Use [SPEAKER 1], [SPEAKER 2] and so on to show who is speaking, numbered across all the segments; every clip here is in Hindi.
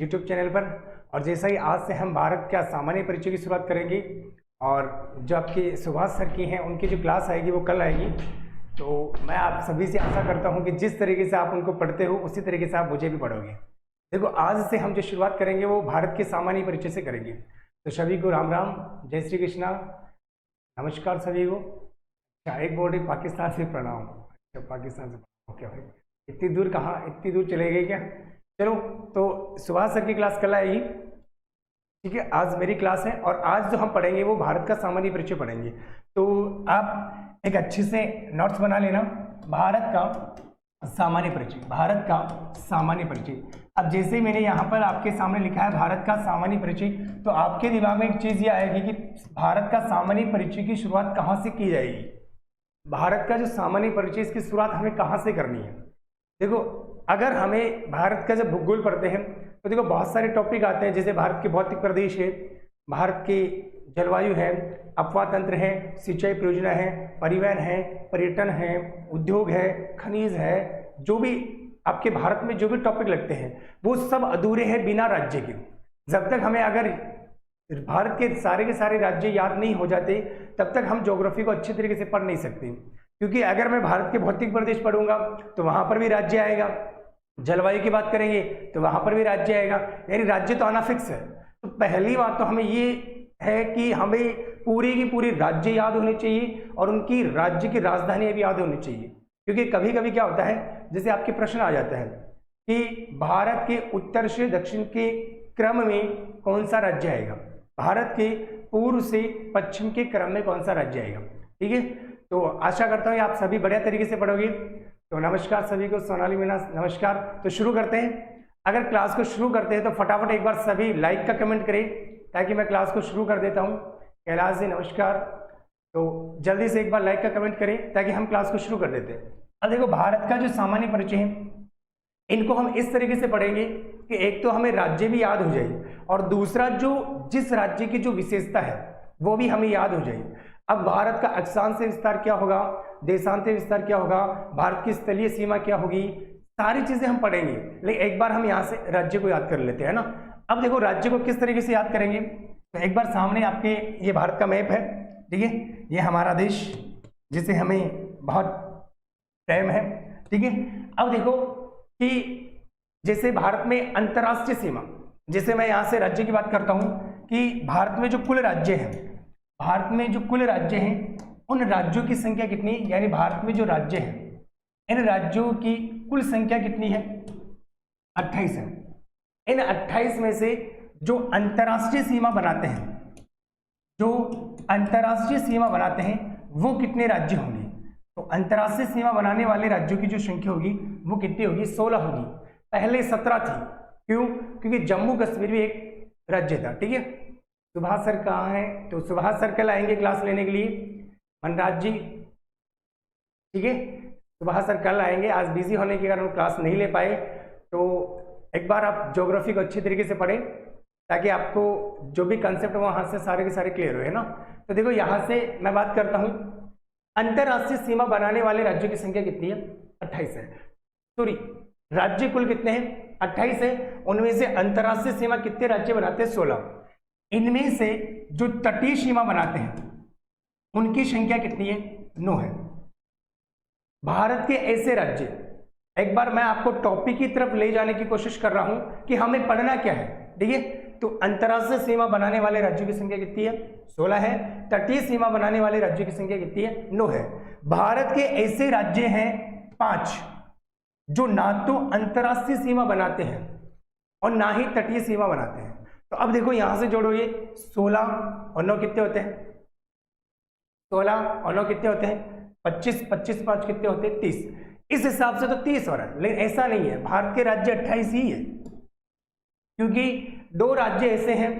[SPEAKER 1] यूट्यूब चैनल पर। और जैसा ही आज से हम भारत का सामान्य परिचय की शुरुआत करेंगे और जो आपके सुभाष सर की हैं उनकी जो क्लास आएगी वो कल आएगी। तो मैं आप सभी से आशा करता हूं कि जिस तरीके से आप उनको पढ़ते हो उसी तरीके से आप मुझे भी पढ़ोगे। देखो आज से हम जो शुरुआत करेंगे वो भारत के सामान्य परिचय से करेंगे। तो सभी को राम राम, जय श्री कृष्णा, नमस्कार सभी को। अच्छा, एक बोर्ड पाकिस्तान से प्रणाम। अच्छा, पाकिस्तान से ओके भाई, इतनी दूर कहाँ, इतनी दूर चले गए क्या? चलो, तो सुभाष सर की क्लास कल आएगी, ठीक है। आज मेरी क्लास है और आज जो हम पढ़ेंगे वो भारत का सामान्य परिचय पढ़ेंगे। तो आप एक अच्छे से नोट्स बना लेना, भारत का सामान्य परिचय, भारत का सामान्य परिचय। अब जैसे मैंने यहाँ पर आपके सामने लिखा है भारत का सामान्य परिचय, तो आपके दिमाग में एक चीज ये आएगी कि भारत का सामान्य परिचय की शुरुआत कहाँ से की जाएगी। भारत का जो सामान्य परिचय, इसकी शुरुआत हमें कहाँ से करनी है। देखो, अगर हमें भारत का जब भूगोल पढ़ते हैं तो देखो बहुत सारे टॉपिक आते हैं, जैसे भारत के भौतिक प्रदेश है, भारत की जलवायु है, अपवाह तंत्र है, सिंचाई परियोजना है, परिवहन है, पर्यटन है, उद्योग है, खनिज है। जो भी आपके भारत में जो भी टॉपिक लगते हैं वो सब अधूरे हैं बिना राज्य के। जब तक हमें अगर भारत के सारे राज्य याद नहीं हो जाते तब तक हम ज्योग्राफी को अच्छे तरीके से पढ़ नहीं सकते। क्योंकि अगर मैं भारत के भौतिक प्रदेश पढ़ूंगा तो वहां पर भी राज्य आएगा, जलवायु की बात करेंगे तो वहां पर भी राज्य आएगा, यानी राज्य तो आना फिक्स है। तो पहली बात तो हमें ये है कि हमें पूरी की पूरी राज्य याद होने चाहिए और उनकी राज्य की राजधानियां भी याद होनी चाहिए। क्योंकि कभी कभी क्या होता है, जैसे आपके प्रश्न आ जाता है कि भारत के उत्तर से दक्षिण के क्रम में कौन सा राज्य आएगा, भारत के पूर्व से पश्चिम के क्रम में कौन सा राज्य आएगा, ठीक है। तो आशा करता हूँ आप सभी बढ़िया तरीके से पढ़ोगे। तो नमस्कार सभी को, सोनाली मीना नमस्कार। तो शुरू करते हैं। अगर क्लास को शुरू करते हैं तो फटाफट एक बार सभी लाइक का कमेंट करें ताकि मैं क्लास को शुरू कर देता हूँ। कैलाश जी नमस्कार। तो जल्दी से एक बार लाइक का कमेंट करें ताकि हम क्लास को शुरू कर देते हैं। अब देखो, भारत का जो सामान्य परिचय है इनको हम इस तरीके से पढ़ेंगे कि एक तो हमें राज्य भी याद हो जाए और दूसरा जो जिस राज्य की जो विशेषता है वो भी हमें याद हो जाए। अब भारत का अक्षांश विस्तार क्या होगा, देशांत विस्तार क्या होगा, भारत की स्थलीय सीमा क्या होगी, सारी चीजें हम पढ़ेंगे। लेकिन एक बार हम यहाँ से राज्य को याद कर लेते हैं ना। अब देखो राज्य को किस तरीके से याद करेंगे, तो एक बार सामने आपके ये भारत का मैप है, ठीक है। ये हमारा देश जिसे हमें बहुत प्रेम है, ठीक है। अब देखो कि जैसे भारत में अंतर्राष्ट्रीय सीमा, जैसे मैं यहाँ से राज्य की बात करता हूँ कि भारत में जो कुल राज्य हैं, भारत में जो कुल राज्य हैं उन राज्यों की संख्या कितनी, यानी भारत में जो राज्य हैं इन राज्यों की कुल संख्या कितनी है, 28 है। इन 28 में से जो अंतर्राष्ट्रीय सीमा बनाते हैं, जो अंतर्राष्ट्रीय सीमा बनाते हैं वो कितने राज्य होंगे। तो अंतर्राष्ट्रीय सीमा बनाने वाले राज्यों की जो संख्या होगी वो कितनी होगी, 16 होगी। पहले 17 थी। क्यों? क्योंकि जम्मू कश्मीर भी एक राज्य था, ठीक है। सुभाष सर कहाँ हैं? तो सुभाष सर कल आएंगे क्लास लेने के लिए, मनराज जी, ठीक है। सुभाष सर कल आएंगे, आज बिजी होने के कारण क्लास नहीं ले पाए। तो एक बार आप ज्योग्राफी को अच्छी तरीके से पढ़ें ताकि आपको जो भी कंसेप्ट वहां से सारे के सारे क्लियर हो, है ना। तो देखो यहाँ से मैं बात करता हूँ, अंतरराष्ट्रीय सीमा बनाने वाले राज्यों की संख्या कितनी है, 28 है। सॉरी, राज्य कुल कितने हैं, 28 है। उनमें से अंतरराष्ट्रीय सीमा कितने राज्य बनाते हैं, 16। इनमें से जो तटीय सीमा बनाते हैं उनकी संख्या कितनी है, 9 है। भारत के ऐसे राज्य, एक बार मैं आपको टॉपिक की तरफ ले जाने की कोशिश कर रहा हूं कि हमें पढ़ना क्या है, ठीक है। तो अंतरराष्ट्रीय सीमा बनाने वाले राज्यों की संख्या कितनी है, 16 है। तटीय सीमा बनाने वाले राज्यों की संख्या कितनी है, 9 है। भारत के ऐसे राज्य हैं 5 जो ना तो अंतरराष्ट्रीय सीमा बनाते हैं और ना ही तटीय सीमा बनाते हैं। तो अब देखो यहां से जोड़ो, ये 16 और 9 कितने होते हैं, 16 और 9 कितने होते हैं, 25, 25 5 कितने होते हैं, 30। इस हिसाब से तो 30 हो रहा है, लेकिन ऐसा नहीं है। भारत के राज्य 28 ही है, क्योंकि 2 राज्य ऐसे हैं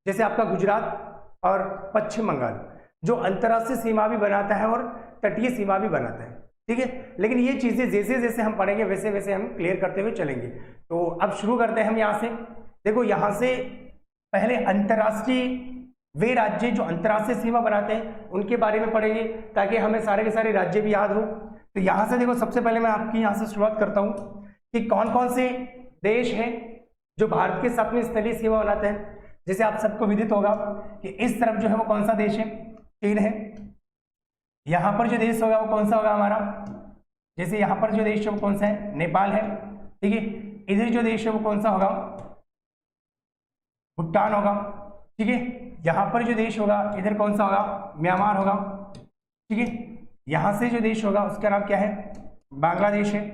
[SPEAKER 1] जैसे आपका गुजरात और पश्चिम बंगाल जो अंतरराष्ट्रीय सीमा भी बनाता है और तटीय सीमा भी बनाता है, ठीक है। लेकिन ये चीजें जैसे जैसे हम पढ़ेंगे वैसे वैसे हम क्लियर करते हुए चलेंगे। तो अब शुरू करते हैं हम यहाँ से। देखो यहाँ से पहले अंतरराष्ट्रीय, वे राज्य जो अंतरराष्ट्रीय सीमा बनाते हैं उनके बारे में पढ़ेंगे ताकि हमें सारे के सारे राज्य भी याद हो। तो यहाँ से देखो, सबसे पहले मैं आपकी यहाँ से शुरुआत करता हूँ कि कौन कौन से देश हैं जो भारत के साथ में स्थलीय सीमा बनाते हैं। जैसे आप सबको विदित होगा कि इस तरफ जो है वो कौन सा देश है, चीन है। यहाँ पर जो देश होगा वो कौन सा होगा हमारा, जैसे यहाँ पर जो देश है वो कौन सा है, नेपाल है, ठीक है। इधर जो देश है वो कौन सा होगा, भूटान होगा, ठीक है। यहाँ पर जो देश होगा इधर कौन सा होगा, म्यांमार होगा, ठीक है। यहाँ से जो देश होगा उसका नाम क्या है, बांग्लादेश है,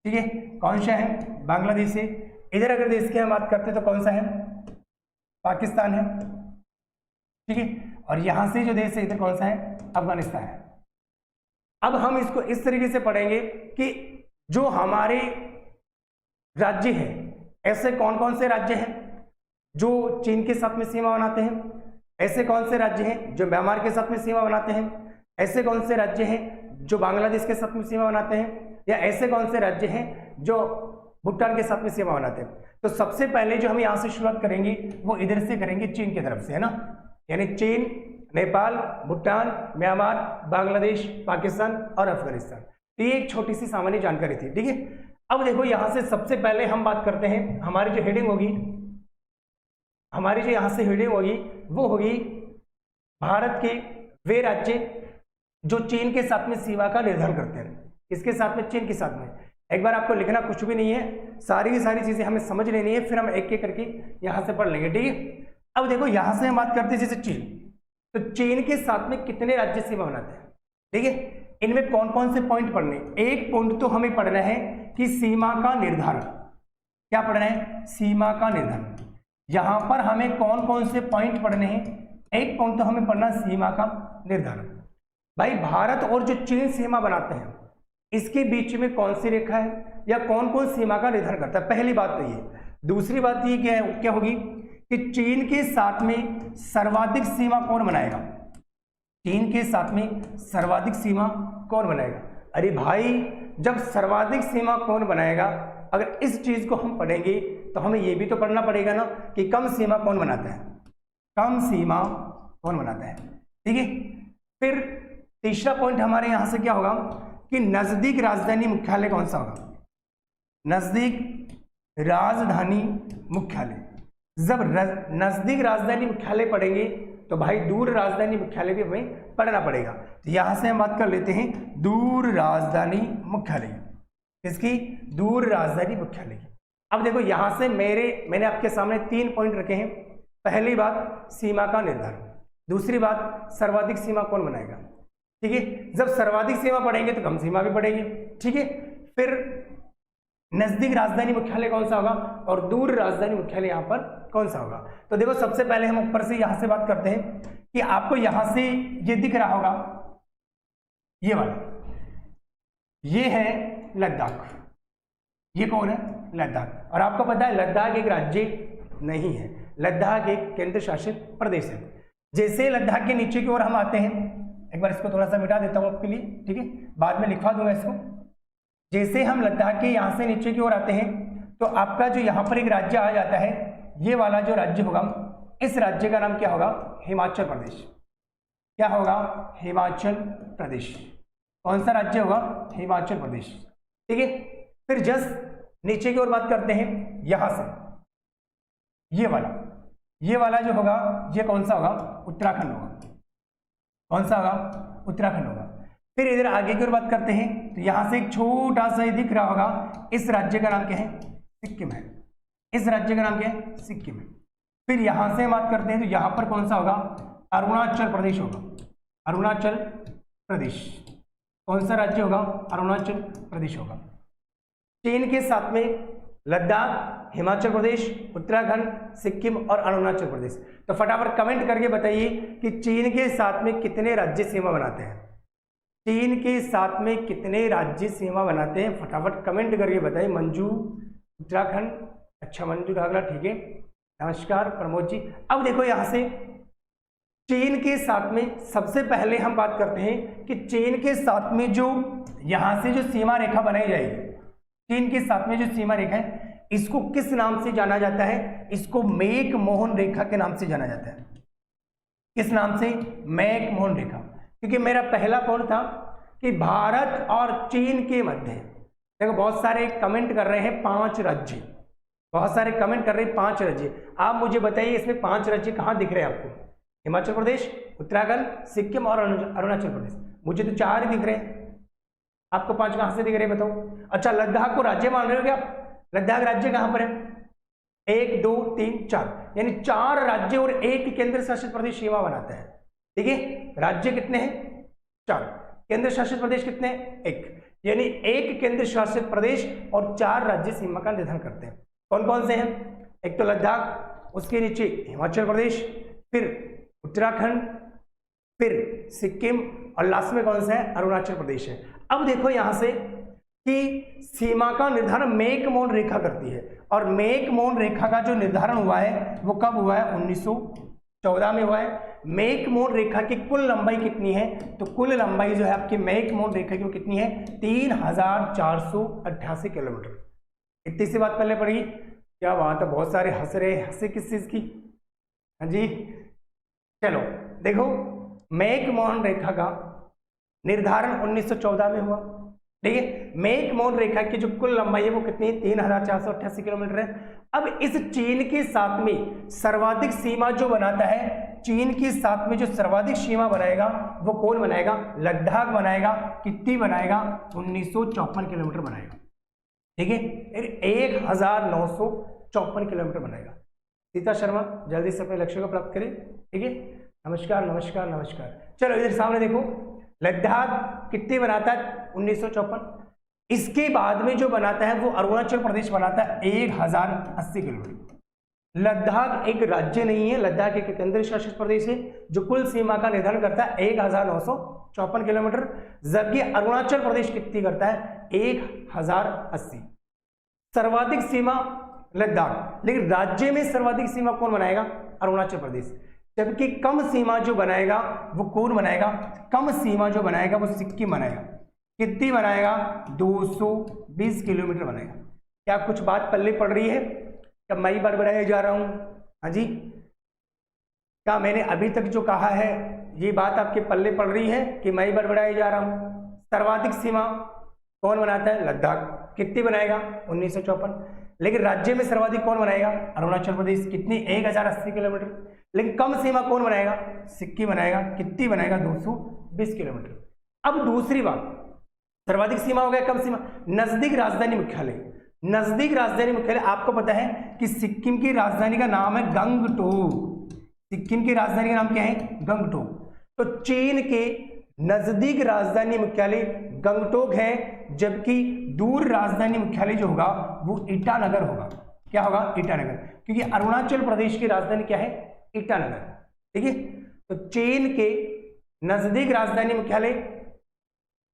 [SPEAKER 1] ठीक है। कौन सा है, बांग्लादेश है। इधर अगर देश की हम बात करते हैं तो कौन सा है, पाकिस्तान है, ठीक है। और यहाँ से जो देश है इधर कौन सा है, अफगानिस्तान है। अब हम इसको इस तरीके से पढ़ेंगे कि जो हमारे राज्य हैं, ऐसे कौन कौन से राज्य हैं जो चीन के साथ में सीमा बनाते हैं, ऐसे कौन से राज्य हैं जो म्यांमार के साथ में सीमा बनाते हैं, ऐसे कौन से राज्य हैं जो बांग्लादेश के साथ में सीमा बनाते हैं, या ऐसे कौन से राज्य हैं जो भूटान के साथ में सीमा बनाते हैं। तो सबसे पहले जो हम यहाँ से शुरुआत करेंगे वो इधर से करेंगे, चीन की तरफ से, है ना। यानी चीन, नेपाल, भूटान, म्यांमार, बांग्लादेश, पाकिस्तान और अफगानिस्तान। तो ये एक छोटी सी सामान्य जानकारी थी, ठीक है। अब देखो यहाँ से सबसे पहले हम बात करते हैं, हमारी जो हेडिंग होगी, हमारी जो यहाँ से हेडिंग होगी वो होगी भारत के वे राज्य जो चीन के साथ में सीमा का निर्धारण करते हैं। इसके साथ में, चीन के साथ में। एक बार आपको लिखना कुछ भी नहीं है, सारी की सारी चीजें हमें समझ लेनी है, फिर हम एक एक करके यहाँ से पढ़ लेंगे, ठीक है। अब देखो यहाँ से हम बात करते हैं जैसे चीन, तो चीन के साथ में कितने राज्य सीमा बनाते हैं, ठीक है। इनमें कौन कौन से पॉइंट पढ़ने, एक पॉइंट तो हमें पढ़ना है कि सीमा का निर्धारण, क्या पढ़ना है, सीमा का निर्धारण। यहां पर हमें कौन कौन से पॉइंट पढ़ने हैं, एक पॉइंट तो हमें पढ़ना सीमा का निर्धारण। भाई भारत और जो चीन सीमा बनाते हैं इसके बीच में कौन सी रेखा है या कौन कौन सीमा का निर्धारण करता है, पहली बात तो ये। दूसरी बात ये क्या होगी कि चीन के साथ में सर्वाधिक सीमा कौन बनाएगा, चीन के साथ में सर्वाधिक सीमा कौन बनाएगा। अरे भाई जब सर्वाधिक सीमा कौन बनाएगा, अगर इस चीज को हम पढ़ेंगे तो हमें यह भी तो पढ़ना पड़ेगा ना कि कम सीमा कौन बनाता है, कम सीमा कौन बनाता है, ठीक है। फिर तीसरा पॉइंट हमारे यहां से क्या होगा कि नजदीक राजधानी मुख्यालय कौन सा होगा, नजदीक राजधानी मुख्यालय। जब नजदीक राजधानी मुख्यालय पढ़ेंगे तो भाई दूर राजधानी मुख्यालय भी हमें पढ़ना पड़ेगा। तो यहां से हम बात कर लेते हैं दूर राजधानी मुख्यालय, इसकी दूर राजधानी मुख्यालय की। अब देखो यहां से मैंने आपके सामने 3 पॉइंट रखे हैं। पहली बात सीमा का निर्धारण, दूसरी बात सर्वाधिक सीमा कौन बनाएगा, ठीक है। जब सर्वाधिक सीमा पढ़ेंगे तो कम सीमा भी पढ़ेंगे, ठीक है। फिर नजदीक राजधानी मुख्यालय कौन सा होगा और दूर राजधानी मुख्यालय यहाँ पर कौन सा होगा। तो देखो सबसे पहले हम ऊपर से यहाँ से बात करते हैं कि आपको यहाँ से ये दिख रहा होगा, ये वाला, ये है लद्दाख। ये कौन है, लद्दाख। और आपको पता है लद्दाख एक राज्य नहीं है, लद्दाख एक केंद्र शासित प्रदेश है। जैसे लद्दाख के नीचे की ओर हम आते हैं, एक बार इसको थोड़ा सा मिटा देता हूँ आपके लिए, ठीक है, बाद में लिखवा दूंगा इसको। जैसे हम लद्दाख के यहाँ से नीचे की ओर आते हैं तो आपका जो यहाँ पर एक राज्य आ जाता है, ये वाला जो राज्य होगा, इस राज्य का नाम क्या होगा, हिमाचल प्रदेश। क्या होगा, हिमाचल प्रदेश। कौन सा राज्य होगा, हिमाचल प्रदेश, ठीक है। फिर जस्ट नीचे की ओर बात करते हैं, यहां से ये वाला जो होगा ये कौन सा होगा, उत्तराखंड होगा। कौन सा होगा, उत्तराखंड होगा। फिर इधर आगे की ओर बात करते हैं तो यहां से एक छोटा सा दिख रहा होगा, इस राज्य का नाम क्या है, सिक्किम है। इस राज्य का नाम क्या है, सिक्किम है। फिर यहां से बात करते हैं तो यहां पर कौन सा होगा, अरुणाचल प्रदेश होगा। अरुणाचल प्रदेश कौन सा राज्य होगा, अरुणाचल प्रदेश होगा। चीन के साथ में लद्दाख, हिमाचल प्रदेश, उत्तराखंड, सिक्किम और अरुणाचल प्रदेश। तो फटाफट कमेंट करके बताइए कि चीन के साथ में कितने राज्य सीमा बनाते हैं, चीन के साथ में कितने राज्य सीमा बनाते हैं, फटाफट कमेंट करके बताइए। मंजू उत्तराखंड, अच्छा मंजू घाघरा, ठीक है, नमस्कार प्रमोद जी। अब देखो यहां से चीन के साथ में सबसे पहले हम बात करते हैं कि चीन के साथ में जो यहां से जो सीमा रेखा बनाई जाएगी, चीन के साथ में जो सीमा रेखा है इसको किस नाम से जाना जाता है, इसको मैक मोहन रेखा के नाम से जाना जाता है। किस नाम से, मैक मोहन रेखा। क्योंकि मेरा पहला पॉइंट था कि भारत और चीन के मध्य, देखो बहुत सारे कमेंट कर रहे हैं 5 राज्य, बहुत सारे कमेंट कर रहे हैं 5 राज्य। आप मुझे बताइए इसमें 5 राज्य कहाँ दिख रहे हैं आपको? हिमाचल प्रदेश, उत्तराखंड, सिक्किम और अरुणाचल प्रदेश। मुझे तो 4 ही दिख रहे हैं, आपको 5 कहां से दिख रहे हैं बताओ? अच्छा, लद्दाख को राज्य मान रहे हो क्या आप? लद्दाख राज्य कहां पर है? 1 2 3 4, यानी 4 राज्य और 1 केंद्र शासित प्रदेश सीमा बनाता है। ठीक है, राज्य कितने हैं? 4, केंद्र शासित प्रदेश कितने हैं? 1, यानी 1 केंद्र शासित प्रदेश और 4 राज्य सीमा का निर्धारण करते हैं। कौन कौन से हैं? एक तो लद्दाख, उसके नीचे हिमाचल प्रदेश, फिर उत्तराखंड, फिर सिक्किम और लास्ट में कौन सा है? अरुणाचल प्रदेश है। अब देखो यहां से कि सीमा का निर्धारण मेक-मोहन रेखा करती है, और मेक-मोहन रेखा का जो निर्धारण हुआ है वो कब हुआ है? 1914 में हुआ है। मेक-मोहन रेखा की कुल लंबाई कितनी है? तो कुल लंबाई जो है आपकी मेक-मोहन रेखा की वो कितनी है? 3488 किलोमीटर। इतनी सी बात पहले पड़ी। क्या बात है, बहुत सारे हंस रहे, हंसे किस चीज की? हाँ जी, चलो देखो, मेक-मोहन रेखा का निर्धारण 1914 में हुआ। ठीक है, मेक-मोहन रेखा की जो कुल लंबाई है वो कितनी है? 3488 किलोमीटर है। अब इस चीन के साथ में सर्वाधिक सीमा जो बनाता है, चीन के साथ में जो सर्वाधिक सीमा बनाएगा वो कौन बनाएगा? लद्दाख बनाएगा। कितनी बनाएगा? 1954 किलोमीटर बनाएगा। ठीक है, 1954 किलोमीटर बनाएगा। सीता शर्मा जल्दी से अपने लक्ष्य को प्राप्त करें। ठीक है, नमस्कार नमस्कार नमस्कार। चलो इधर सामने देखो, लद्दाख कितनी बनाता है? 1954। इसके बाद में जो बनाता है वो अरुणाचल प्रदेश बनाता है 1080 किलोमीटर। लद्दाख एक राज्य नहीं है, लद्दाख एक केंद्र शासित प्रदेश है जो कुल सीमा का निर्धारण करता है 1954 किलोमीटर, जबकि अरुणाचल प्रदेश कितनी करता है? 1080। सर्वाधिक सीमा लद्दाख, लेकिन राज्य में सर्वाधिक सीमा कौन बनाएगा? अरुणाचल प्रदेश। जबकि कम सीमा जो बनाएगा वो कौन बनाएगा? कम सीमा जो बनाएगा वो सिक्किम बनाएगा। कितनी बनाएगा? 220 किलोमीटर बनाएगा। क्या कुछ बात पल्ले पड़ रही है? क्या मैं ही बड़बड़ाए जा रहा हूं? हाँ जी, क्या मैंने अभी तक जो कहा है ये बात आपके पल्ले पड़ रही है कि मैं ही बड़बड़ाए जा रहा हूं? सर्वाधिक सीमा कौन बनाता है? लद्दाख। कितनी बनाएगा? 1954। लेकिन राज्य में सर्वाधिक कौन बनाएगा? अरुणाचल प्रदेश। कितनी? 1080 किलोमीटर। लेकिन कम सीमा कौन बनाएगा? सिक्किम बनाएगा। कितनी बनाएगा? 220 किलोमीटर। अब दूसरी बात, सर्वाधिक सीमा हो गया, कम सीमा। नजदीक राजधानी मुख्यालय, नजदीक राजधानी मुख्यालय आपको पता है कि सिक्किम की राजधानी का नाम है गंगटोक। सिक्किम की राजधानी का नाम क्या है? गंगटोक। तो चीन के नजदीक राजधानी मुख्यालय गंगटोक है, जबकि दूर राजधानी मुख्यालय जो होगा वो ईटानगर होगा। क्या होगा? ईटानगर, क्योंकि अरुणाचल प्रदेश की राजधानी क्या है? ईटानगर। ठीक है, तो चीन के नजदीक राजधानी मुख्यालय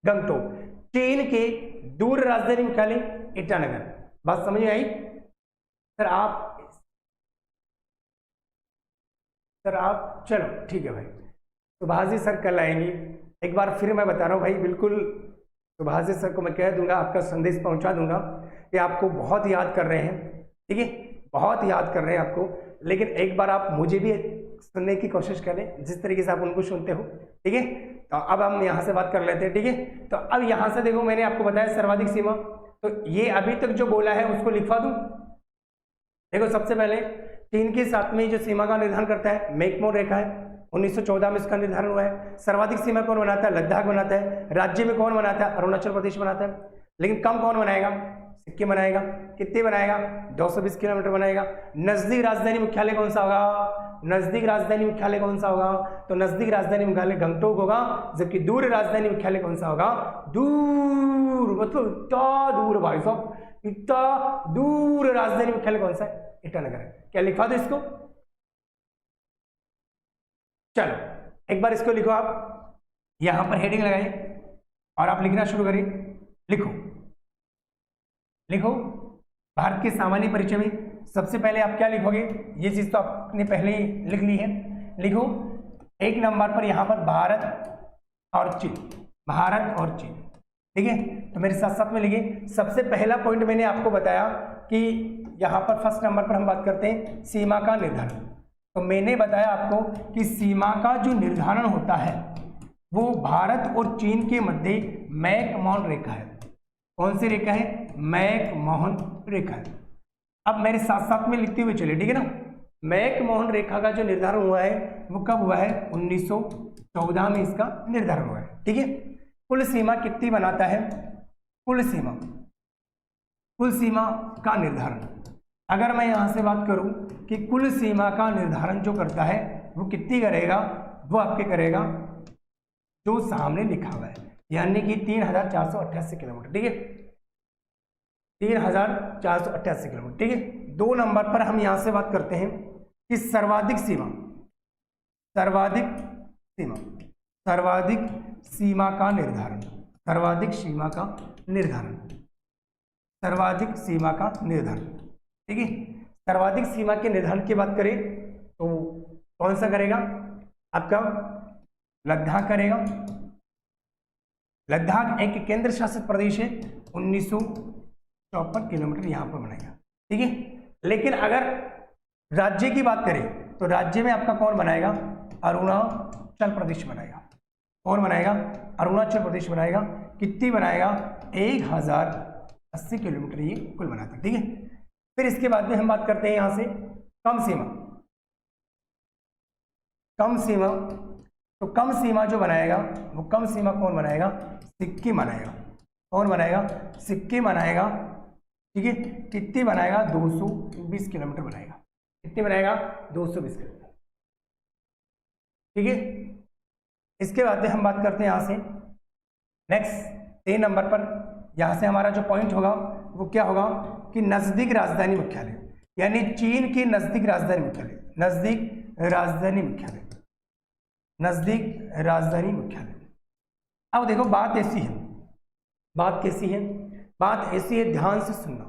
[SPEAKER 1] गंगटोक, चीन के दूर राजधानी मुख्यालय ईटानगर। बात समझ में आई? सर आप चलो ठीक है भाई, सुभाष जी सर कल आएंगे। एक बार फिर मैं बता रहा हूँ भाई, बिल्कुल सुभाष जी सर को मैं कह दूंगा, आपका संदेश पहुंचा दूंगा कि आपको बहुत याद कर रहे हैं। ठीक है, बहुत याद कर रहे हैं आपको, लेकिन एक बार आप मुझे भी सुनने की कोशिश करें जिस तरीके से आप उनको सुनते हो। ठीक है, तो अब हम यहाँ से बात कर लेते हैं। ठीक है, तो अब यहाँ से देखो, मैंने आपको बताया सर्वाधिक सीमा, तो ये अभी तक जो बोला है उसको लिखवा दूं। देखो, सबसे पहले चीन के साथ में जो सीमा का निर्धारण करता है मेक-मोहन रेखा है, 1914 में इसका निर्धारण हुआ है। सर्वाधिक सीमा कौन बनाता है? लद्दाख बनाता है। राज्य में कौन बनाता है? अरुणाचल प्रदेश बनाता है। लेकिन कम कौन बनाएगा? सिक्किम बनाएगा। कितने बनाएगा? 220 किलोमीटर बनाएगा। नजदीक राजधानी मुख्यालय कौन सा होगा? नजदीक राजधानी मुख्यालय कौन सा होगा? तो नजदीक राजधानी मुख्यालय गंगटोक होगा, जबकि दूर राजधानी मुख्यालय कौन सा होगा? दूर, मतलब इतना दूर भाई साहब, इतना दूर राजधानी मुख्यालय कौन सा है? ईटानगर है। क्या लिखवा दो इसको? चलो एक बार इसको लिखो, आप यहां पर हेडिंग लगाइए और आप लिखना शुरू करिए। लिखो लिखो, भारत के सामान्य परिचय में सबसे पहले आप क्या लिखोगे? ये चीज तो आपने पहले ही लिख ली है। लिखो 1 नंबर पर यहां पर भारत और चीन, भारत और चीन। ठीक है, तो मेरे साथ साथ में लिखिए। सबसे पहला पॉइंट मैंने आपको बताया कि यहां पर फर्स्ट नंबर पर हम बात करते हैं सीमा का निर्धारण। तो मैंने बताया आपको कि सीमा का जो निर्धारण होता है वो भारत और चीन के मध्य मैक-मोहन रेखा है। कौन सी रेखा है? मैक-मोहन रेखा है। अब मेरे साथ साथ में लिखते हुए चले, ठीक है ना। मैकमोहन रेखा का जो निर्धारण हुआ है वो कब हुआ है? 1914 में इसका निर्धारण हुआ है, ठीक है। कुल सीमा कितनी बनाता है? कुल सीमा का निर्धारण, अगर मैं यहां से बात करूं कि कुल सीमा का निर्धारण जो करता है वो कितनी करेगा? वो आपके करेगा जो सामने लिखा हुआ है, यानी कि 3488 किलोमीटर, ठीक है। 3488 किलोमीटर, ठीक है। 2 नंबर पर हम यहां से बात करते हैं कि सर्वाधिक सीमा का निर्धारण, सर्वाधिक सीमा का निर्धारण, ठीक है। सर्वाधिक सीमा के निर्धारण की बात करें तो कौन सा करेगा? आपका लद्दाख करेगा। लद्दाख एक केंद्र शासित प्रदेश है, 1954 किलोमीटर यहां पर बनाएगा, ठीक है। लेकिन अगर राज्य की बात करें तो राज्य में आपका कौन बनाएगा? अरुणाचल प्रदेश बनाएगा। कौन बनाएगा? अरुणाचल प्रदेश बनाएगा। कितनी बनाएगा? 1080 किलोमीटर ये कुल बनाता है, ठीक है। फिर इसके बाद में हम बात करते हैं यहां से कम सीमा। तो कम सीमा जो बनाएगा वो कम सीमा कौन बनाएगा? सिक्किम बनाएगा। कौन बनाएगा? सिक्किम बनाएगा, ठीक है। कितनी बनाएगा? 220 किलोमीटर बनाएगा। कितनी बनाएगा? 220 किलोमीटर, ठीक है। इसके बाद में हम बात करते हैं यहां से नेक्स्ट 3 नंबर पर। यहां से हमारा जो पॉइंट होगा वो क्या होगा कि नजदीक राजधानी मुख्यालय, यानी चीन के नजदीक राजधानी मुख्यालय। अब देखो बात ऐसी है, बात ऐसी है, ध्यान से सुनना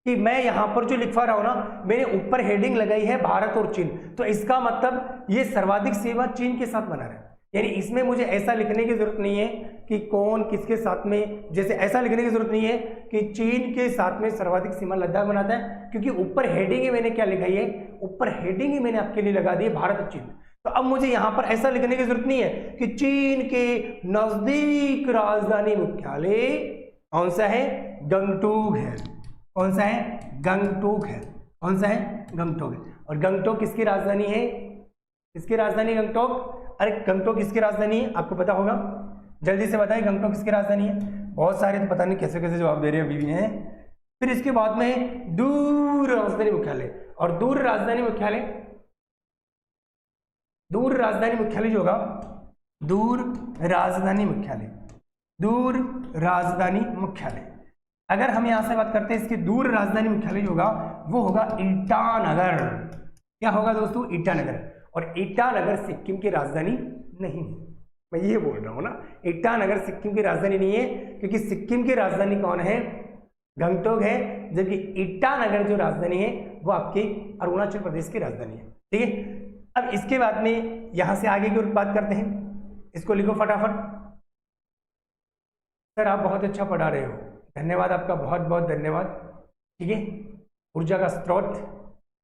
[SPEAKER 1] कि मैं यहां पर जो लिखवा रहा हूं ना, मैंने ऊपर हेडिंग लगाई है भारत और चीन, तो इसका मतलब ये सर्वाधिक सीमा चीन के साथ बना रहा है। यानी इसमें मुझे ऐसा लिखने की जरूरत नहीं है कि कौन किसके साथ में, जैसे ऐसा लिखने की जरूरत नहीं है कि चीन के साथ में सर्वाधिक सीमा लद्दाख बनाता है, क्योंकि ऊपर हेडिंग ही मैंने क्या लिखाई है? ऊपर हेडिंग ही मैंने आपके लिए लगा दी है भारत और चीन। तो अब मुझे यहां पर ऐसा लिखने की जरूरत नहीं है कि चीन के नजदीक राजधानी मुख्यालय कौन सा है? गंगटोक है। कौन सा है? गंगटोक है। कौन सा है? गंगटोक है। और गंगटोक किसकी राजधानी है? किसकी राजधानी गंगटोक? अरे गंगटोक किसकी राजधानी है? आपको पता होगा, जल्दी से बताइए गंगटोक किसकी राजधानी है? बहुत सारे तो पता नहीं कैसे कैसे जवाब दे रहे हैं अभी भी हैं। फिर इसके बाद में दूर राजधानी मुख्यालय, और दूर राजधानी मुख्यालय जो होगा, दूर राजधानी मुख्यालय, अगर हम यहां से बात करते हैं इसके दूर राजधानी मुख्यालय जो होगा वो होगा ईटानगर। क्या होगा दोस्तों? ईटानगर। और ईटानगर सिक्किम की राजधानी नहीं है, मैं ये बोल रहा हूं ना, ईटानगर सिक्किम की राजधानी नहीं है, क्योंकि सिक्किम की राजधानी कौन है? गंगटोक है, जबकि ईटानगर जो राजधानी है वो आपकी अरुणाचल प्रदेश की राजधानी है, ठीक है। अब इसके बाद में यहां से आगे की ओर बात करते हैं, इसको लिखो फटाफट। सर आप बहुत अच्छा पढ़ा रहे हो, धन्यवाद आपका, बहुत बहुत धन्यवाद, ठीक है। ऊर्जा का स्रोत,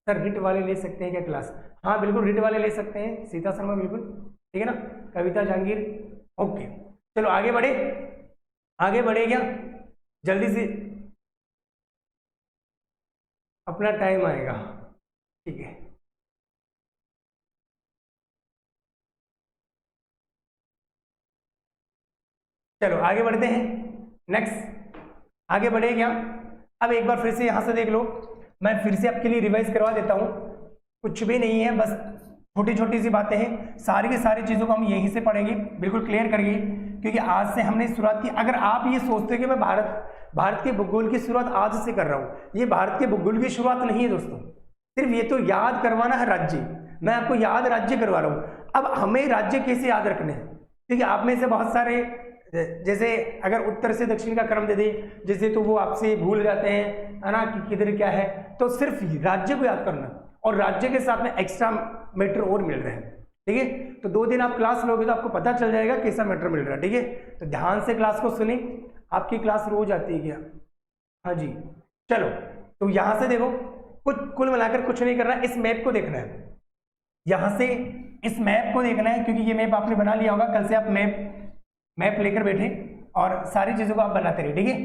[SPEAKER 1] सर रिट वाले ले सकते हैं क्या क्लास? हाँ बिल्कुल रिट वाले ले सकते हैं, सीता शर्मा बिल्कुल, ठीक है ना, कविता जहांगीर, ओके। चलो आगे बढ़े क्या? जल्दी से, अपना टाइम आएगा, ठीक है। चलो आगे बढ़ते हैं, नेक्स्ट आगे बढ़े क्या? अब एक बार फिर से यहां से देख लो, मैं फिर से आपके लिए रिवाइज करवा देता हूं, कुछ भी नहीं है, बस छोटी छोटी सी बातें हैं, सारी की सारी चीजों को हम यहीं से पढ़ेंगे, बिल्कुल क्लियर करिए, क्योंकि आज से हमने शुरुआत की। अगर आप ये सोचते हो कि मैं भारत के भूगोल की शुरुआत आज से कर रहा हूं, ये भारत के भूगोल की शुरुआत नहीं है दोस्तों, सिर्फ ये तो याद करवाना है राज्य, मैं आपको याद राज्य करवा रहा हूं। अब हमें राज्य कैसे याद रखने हैं, क्योंकि आप में से बहुत सारे, जैसे अगर उत्तर से दक्षिण का क्रम दे दे जैसे, तो वो आपसे भूल जाते हैं, है ना, कि किधर क्या है। तो सिर्फ राज्य को याद करना, और राज्य के साथ में एक्स्ट्रा मैटर और मिल रहे हैं, ठीक है। तो 2 दिन आप क्लास लोगे तो आपको पता चल जाएगा कैसा मैटर मिल रहा है, ठीक है। तो ध्यान से क्लास को सुने, आपकी क्लास रोज आती है क्या? हाँ जी। चलो तो यहां से देखो, कुल मिलाकर कुछ नहीं करना, इस मैप को देखना है, यहां से इस मैप को देखना है, क्योंकि ये मैप आपने बना लिया होगा, कल से आप मैप लेकर बैठे और सारी चीजों को आप बनाते रहे, ठीक है।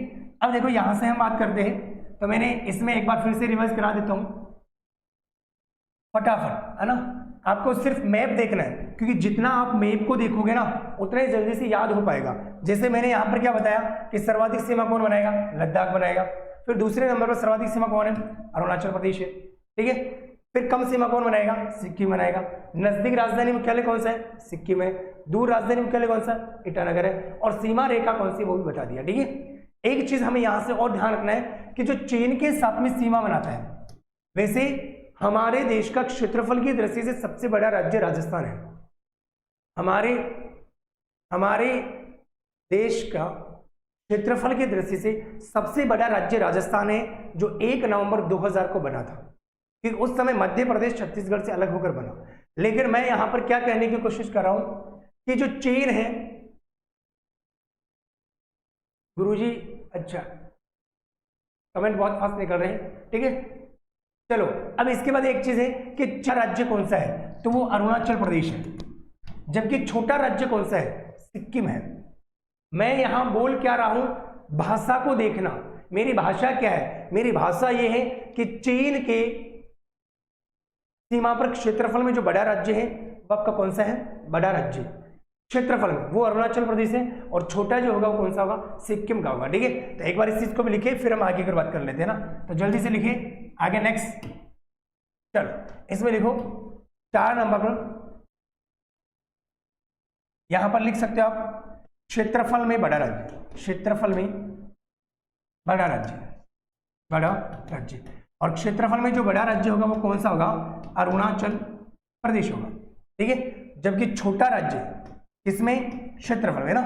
[SPEAKER 1] अब देखो यहां से हम बात करते हैं तो मैंने इसमें एक बार फिर से रिवाइज करा देता हूं फटाफट, है ना। आपको सिर्फ मैप देखना है, क्योंकि जितना आप मैप को देखोगे ना उतना ही जल्दी से याद हो पाएगा। जैसे मैंने यहाँ पर क्या बताया कि सर्वाधिक सीमा कौन बनाएगा, लद्दाख बनाएगा। फिर दूसरे नंबर पर सर्वाधिक सीमा कौन है, अरुणाचल प्रदेश है, ठीक है। फिर कम सीमा कौन बनाएगा, सिक्किम बनाएगा। नजदीक राजधानी मुख्यालय कौन सा है, सिक्किम है। दूर राजधानी मुख्यालय कौन सा, ईटानगर है। और सीमा रेखा कौन सी वो भी बता दिया, ठीक है। एक चीज हमें यहां से और ध्यान रखना है कि जो चीन के साथ में सीमा बनाता है, वैसे हमारे देश का क्षेत्रफल की दृष्टि से सबसे बड़ा राज्य राजस्थान है। हमारे देश का क्षेत्रफल की दृष्टि से सबसे बड़ा राज्य राजस्थान है, जो 1 नवंबर 2000 को बना था, क्योंकि उस समय मध्य प्रदेश छत्तीसगढ़ से अलग होकर बना। लेकिन मैं यहां पर क्या कहने की कोशिश कर रहा हूं कि जो चीन है, गुरुजी अच्छा कमेंट बहुत फास्ट निकल रहे हैं, ठीक है। चलो अब इसके बाद एक चीज है कि चार राज्य कौन सा है, तो वो अरुणाचल प्रदेश है। जबकि छोटा राज्य कौन सा है, सिक्किम है। मैं यहां बोल क्या रहा हूं, भाषा को देखना। मेरी भाषा क्या है, मेरी भाषा ये है कि चीन के सीमा पर क्षेत्रफल में जो बड़ा राज्य है वो आपका कौन सा है, बड़ा राज्य क्षेत्रफल में वो अरुणाचल प्रदेश है, और छोटा जो होगा वो कौन सा होगा, सिक्किम का होगा, ठीक है। तो एक बार इस चीज को भी लिखे, फिर हम आगे की बात कर लेते हैं ना। तो जल्दी से लिखे आगे, नेक्स्ट। चलो इसमें लिखो 4 नंबर पर, यहां पर लिख सकते हो आप क्षेत्रफल में बड़ा राज्य, क्षेत्रफल में बड़ा राज्य, बड़ा राज्य। और क्षेत्रफल में जो बड़ा राज्य होगा वो कौन सा होगा, अरुणाचल प्रदेश होगा, ठीक है। जबकि छोटा राज्य इसमें क्षेत्रफल है ना,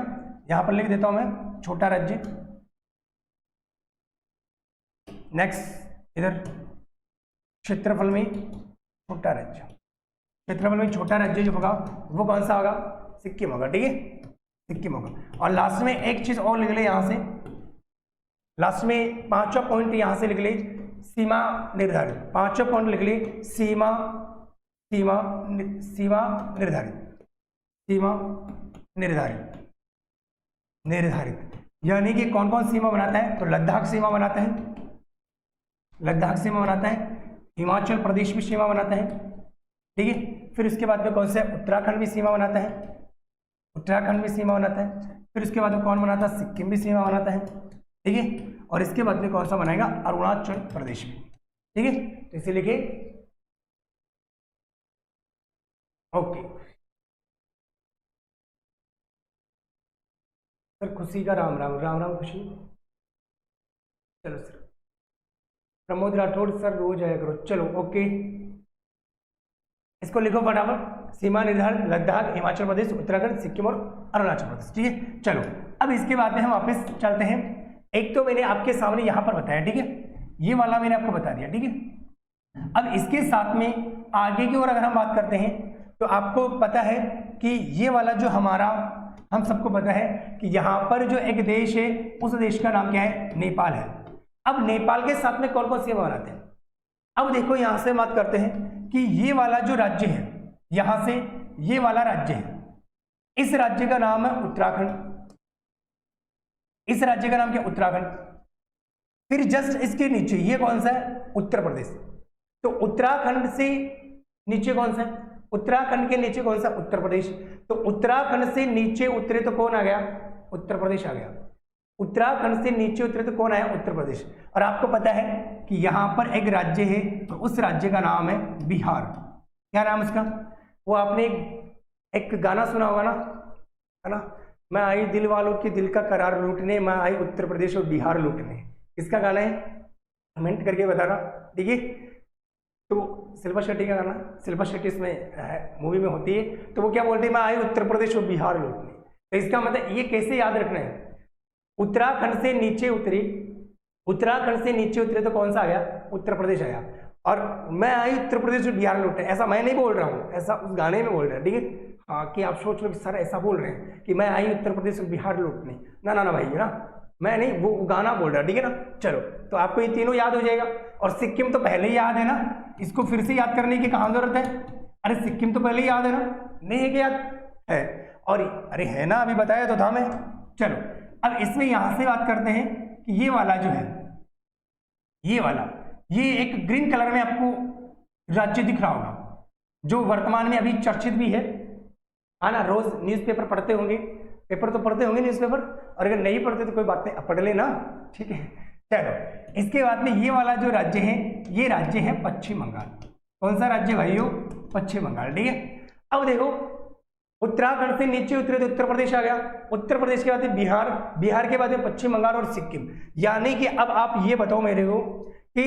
[SPEAKER 1] यहां पर लिख देता हूं मैं छोटा राज्य। नेक्स्ट इधर क्षेत्रफल में छोटा राज्य, क्षेत्रफल में छोटा राज्य जो होगा वो कौन सा होगा, सिक्किम होगा, ठीक है, सिक्किम होगा। और लास्ट में एक चीज और लिख ले, यहां से लास्ट में 5वां पॉइंट यहां से लिख ले, सीमा निर्धारित। 5वां पॉइंट लिख ले, सीमा निर्धारित, सीमा निर्धारित। यानी कि कौन कौन सीमा बनाता है, तो लद्दाख सीमा बनाता है, लद्दाख सीमा बनाता है, हिमाचल प्रदेश भी सीमा बनाता है, ठीक है। फिर उसके बाद में कौन सा, उत्तराखंड भी सीमा बनाता है, उत्तराखंड भी सीमा बनाता है। फिर उसके बाद में कौन बनाता है, सिक्किम भी सीमा बनाता है, ठीक है। और इसके बाद में कौन सा बनाएगा, अरुणाचल प्रदेश में, ठीक है। तो इसे लिखे ओके। सर खुशी का राम राम, राम राम खुशी। चलो सर, प्रमोद राठौड़ सर रोज आया करो, चलो ओके। इसको लिखो फटाफट, सीमा निर्धारित लद्दाख, हिमाचल प्रदेश, उत्तराखंड, सिक्किम और अरुणाचल प्रदेश, ठीक है। चलो अब इसके बाद में हम वापस चलते हैं। एक तो मैंने आपके सामने यहां पर बताया, ठीक है, ये वाला मैंने आपको बता दिया, ठीक है। अब इसके साथ में आगे की ओर अगर हम बात करते हैं तो आपको पता है कि ये वाला जो हमारा, हम सबको पता है कि यहाँ पर जो एक देश है उस देश का नाम क्या है, नेपाल है। अब नेपाल के साथ में कौन कौन सीमा बनाते हैं, अब देखो यहां से बात करते हैं कि ये वाला जो राज्य है, यहां से ये वाला राज्य है, इस राज्य का नाम है उत्तराखंड, इस राज्य का नाम क्या, उत्तराखंड। फिर जस्ट इसके नीचे ये कौन सा है, उत्तर प्रदेश। तो उत्तराखंड से नीचे कौन सा है, उत्तराखंड के नीचे कौन सा, उत्तर प्रदेश। तो उत्तराखंड से नीचे उतरे तो कौन आ गया, उत्तर प्रदेश आ गया। उत्तराखंड से नीचे उतरे तो कौन आया, उत्तर प्रदेश। और आपको पता है कि यहां पर एक राज्य है, तो उस राज्य का नाम है बिहार। क्या नाम उसका, वो आपने एक गाना सुना होगा ना, है ना, मैं आई दिल वालों के दिल का करार लूटने, मैं आई उत्तर प्रदेश और बिहार लूटने। किसका गाना है, कमेंट करके बताना, ठीक है। तो शिल्पा शेट्टी का गाना, शिल्पा शेट्टी इसमें है, मूवी में होती है। तो वो क्या बोलती है, मैं आई उत्तर प्रदेश और बिहार लूटने। तो इसका मतलब ये कैसे याद रखना है, उत्तराखंड से नीचे उतरी, उत्तराखंड से नीचे उतरे तो कौन सा आ गया, उत्तर प्रदेश आया। और मैं आई उत्तर प्रदेश और बिहार लूटने, ऐसा मैं नहीं बोल रहा हूँ, ऐसा उस गाने में बोल रहे हैं, ठीक है। हाँ, कि आप सोच लो कि सर ऐसा बोल रहे हैं कि मैं आई उत्तर प्रदेश और बिहार लूटने, ना ना ना भाई, ना मैं नहीं, वो गाना बोल रहा, ठीक है ना। चलो तो आपको ये तीनों याद हो जाएगा। और सिक्किम तो पहले ही याद है ना, इसको फिर से याद करने की कहाँ जरूरत है, अरे सिक्किम तो पहले ही याद है ना, नहीं है कि याद है, और अरे है ना, अभी बताया तो था मैं। चलो अब इसमें यहां से बात करते हैं कि ये वाला जो है, ये वाला, ये एक ग्रीन कलर में आपको राज्य दिख रहा होगा जो वर्तमान में अभी चर्चित भी है ना। रोज न्यूज़पेपर पढ़ते होंगे, पेपर तो पढ़ते होंगे न्यूज़पेपर, और अगर नहीं पढ़ते तो कोई बात नहीं, पढ़ लेना, ठीक है। चलो इसके बाद में ये वाला जो राज्य है, ये राज्य है पश्चिम बंगाल। कौन सा राज्य भाइयों? पश्चिम बंगाल, ठीक है। अब देखो उत्तराखंड से नीचे उतरे तो उत्तर प्रदेश आ गया, उत्तर प्रदेश के बाद बिहार, बिहार के बाद में पश्चिम बंगाल और सिक्किम। यानी कि अब आप ये बताओ मेरे को कि